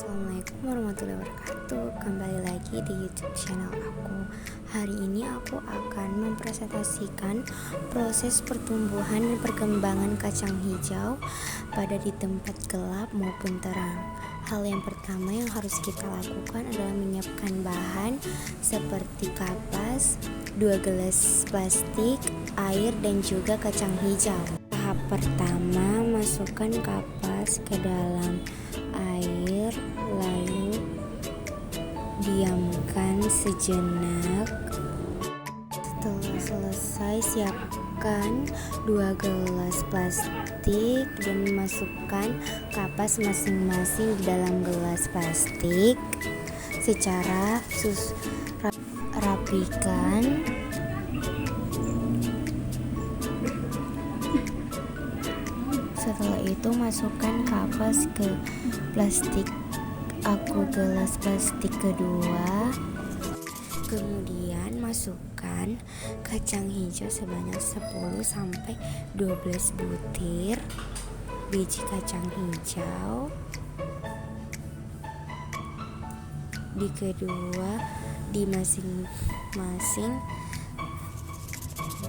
Assalamualaikum warahmatullahi wabarakatuh. Kembali lagi di YouTube channel aku. Hari ini aku akan mempresentasikan proses pertumbuhan dan perkembangan kacang hijau pada di tempat gelap maupun terang. Hal yang pertama yang harus kita lakukan adalah menyiapkan bahan seperti kapas, 2 gelas plastik, air, dan juga kacang hijau. Tahap pertama, masukkan kapas ke dalam air, lalu diamkan sejenak. Setelah selesai, siapkan 2 gelas plastik dan masukkan kapas masing-masing di dalam gelas plastik secara rapikan. Setelah itu masukkan kapas ke plastik gelas plastik kedua. Kemudian masukkan kacang hijau sebanyak 10-12 butir biji kacang hijau di masing-masing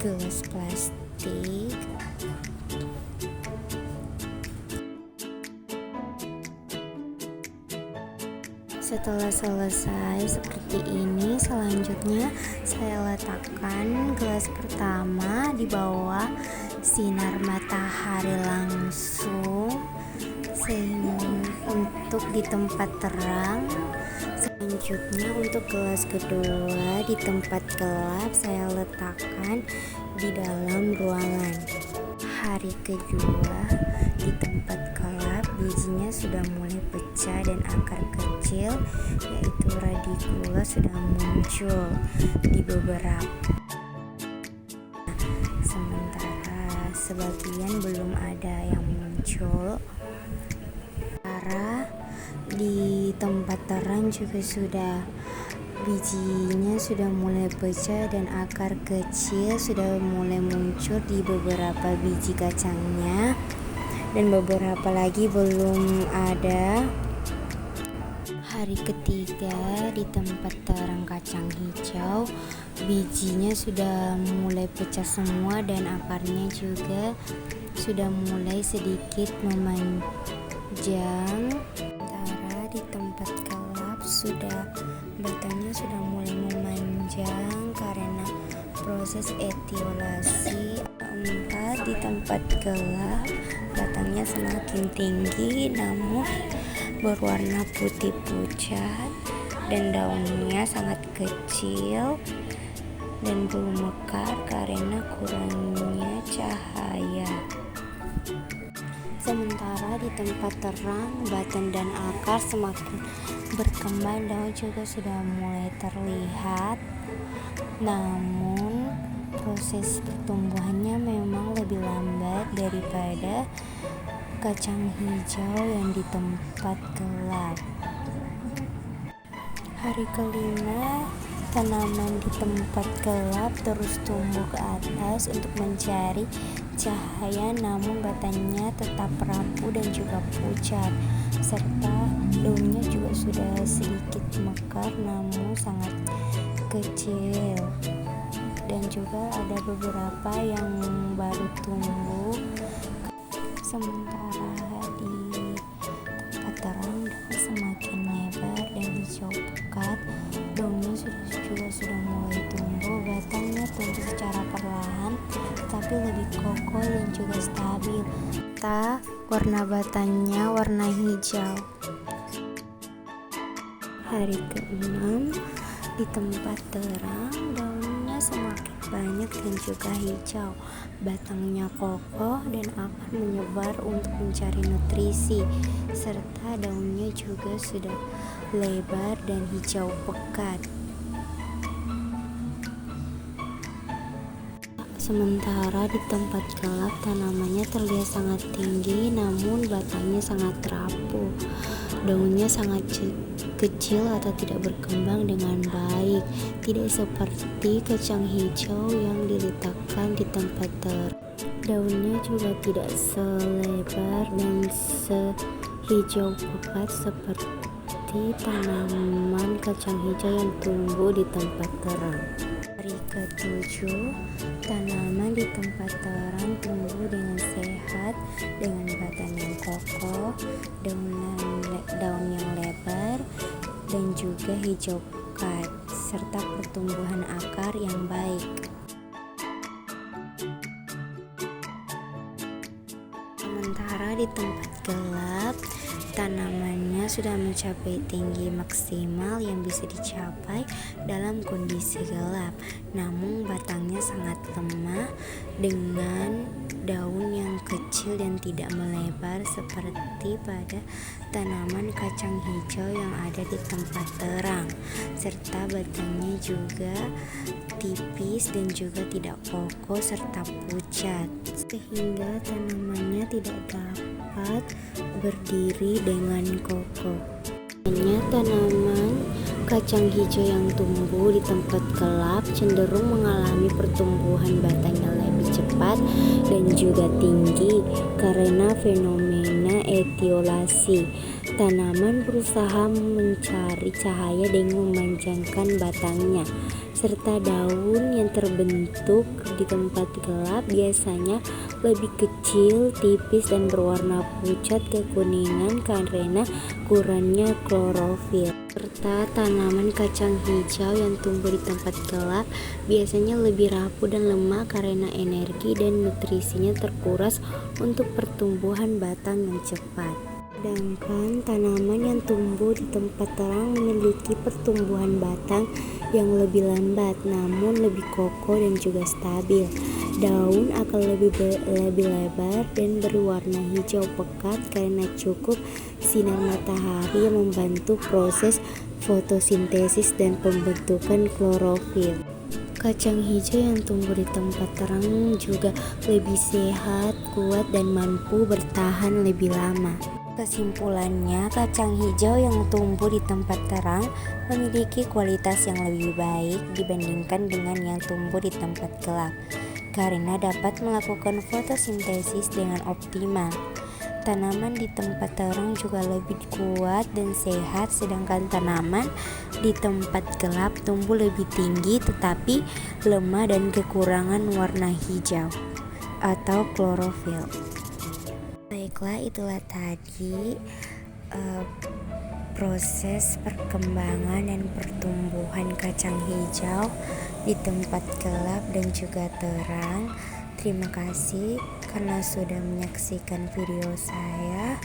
gelas plastik. Setelah selesai seperti ini, selanjutnya saya letakkan gelas pertama di bawah sinar matahari langsung untuk di tempat terang. Selanjutnya untuk gelas kedua di tempat gelap saya letakkan di dalam ruangan. Hari kedua di tempat gelap, bijinya sudah mulai pecah dan akar kecil yaitu radikula sudah muncul di beberapa, sementara sebagian belum ada yang muncul. Di tempat terang juga bijinya sudah mulai pecah dan akar kecil sudah mulai muncul di beberapa biji kacangnya, dan beberapa lagi belum ada. Hari ketiga di tempat terang kacang hijau, bijinya sudah mulai pecah semua dan akarnya juga sudah mulai sedikit memanjang. Sementara di tempat gelap batangnya sudah mulai memanjang karena proses etiolasi. Di tempat gelap, batangnya semakin tinggi namun berwarna putih pucat dan daunnya sangat kecil dan belum mekar karena kurangnya cahaya. Sementara di tempat terang, batang dan akar semakin berkembang, daun juga sudah mulai terlihat, namun proses pertumbuhannya memang lebih lambat daripada kacang hijau yang di tempat gelap. Hari kelima, tanaman di tempat gelap terus tumbuh ke atas untuk mencari cahaya, namun batangnya tetap rapuh dan juga pucat, serta daunnya juga sudah sedikit mekar namun sangat kecil, dan juga ada beberapa yang baru tumbuh. Sementara di tempat terang, daun semakin lebar dan hijau pekat, daunnya juga sudah mulai tumbuh, batangnya tumbuh secara perlahan tapi lebih kokoh dan juga stabil. Warna batangnya warna hijau. Hari ke-6 di tempat terang, daunnya semakin banyak dan juga hijau, batangnya kokoh dan akan menyebar untuk mencari nutrisi, serta daunnya juga sudah lebar dan hijau pekat. Sementara di tempat gelap, tanamannya terlihat sangat tinggi namun batangnya sangat rapuh, daunnya sangat kecil atau tidak berkembang dengan baik, tidak seperti kacang hijau yang diletakkan di tempat terang. Daunnya juga tidak selebar dan sehijau pekat seperti mengamati tanaman kacang hijau yang tumbuh di tempat terang. Hari ketujuh, tanaman di tempat terang tumbuh dengan sehat, dengan batang yang kokoh, daun yang lebar, dan juga hijau pekat, serta pertumbuhan akar yang baik. Sementara di tempat gelap, tanamannya sudah mencapai tinggi maksimal yang bisa dicapai dalam kondisi gelap, namun batangnya sangat lemah dengan daun yang kecil dan tidak melebar seperti pada tanaman kacang hijau yang ada di tempat terang, serta batangnya juga tipis dan juga tidak kokoh serta pucat, sehingga tanamannya tidak dapat berdiri dengan kokoh. Hanya tanaman kacang hijau yang tumbuh di tempat gelap cenderung mengalami pertumbuhan batangnya lebih cepat dan juga tinggi karena fenomena etiolasi. Tanaman berusaha mencari cahaya dengan memanjangkan batangnya, serta daun yang terbentuk di tempat gelap biasanya lebih kecil, tipis, dan berwarna pucat kekuningan karena kurangnya klorofil. Serta tanaman kacang hijau yang tumbuh di tempat gelap biasanya lebih rapuh dan lemah karena energi dan nutrisinya terkuras untuk pertumbuhan batang yang cepat. Sedangkan tanaman yang tumbuh di tempat terang memiliki pertumbuhan batang yang lebih lambat namun lebih kokoh dan juga stabil. Daun akan lebih lebar dan berwarna hijau pekat karena cukup sinar matahari yang membantu proses fotosintesis dan pembentukan klorofil. Kacang hijau yang tumbuh di tempat terang juga lebih sehat, kuat, dan mampu bertahan lebih lama. Kesimpulannya, kacang hijau yang tumbuh di tempat terang memiliki kualitas yang lebih baik dibandingkan dengan yang tumbuh di tempat gelap, karena dapat melakukan fotosintesis dengan optimal. Tanaman di tempat terang juga lebih kuat dan sehat, sedangkan tanaman di tempat gelap tumbuh lebih tinggi tetapi lemah dan kekurangan warna hijau atau klorofil. Baiklah, itulah tadi proses perkembangan dan pertumbuhan kacang hijau di tempat gelap dan juga terang. Terima kasih karena sudah menyaksikan video saya.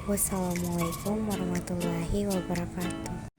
Wassalamualaikum warahmatullahi wabarakatuh.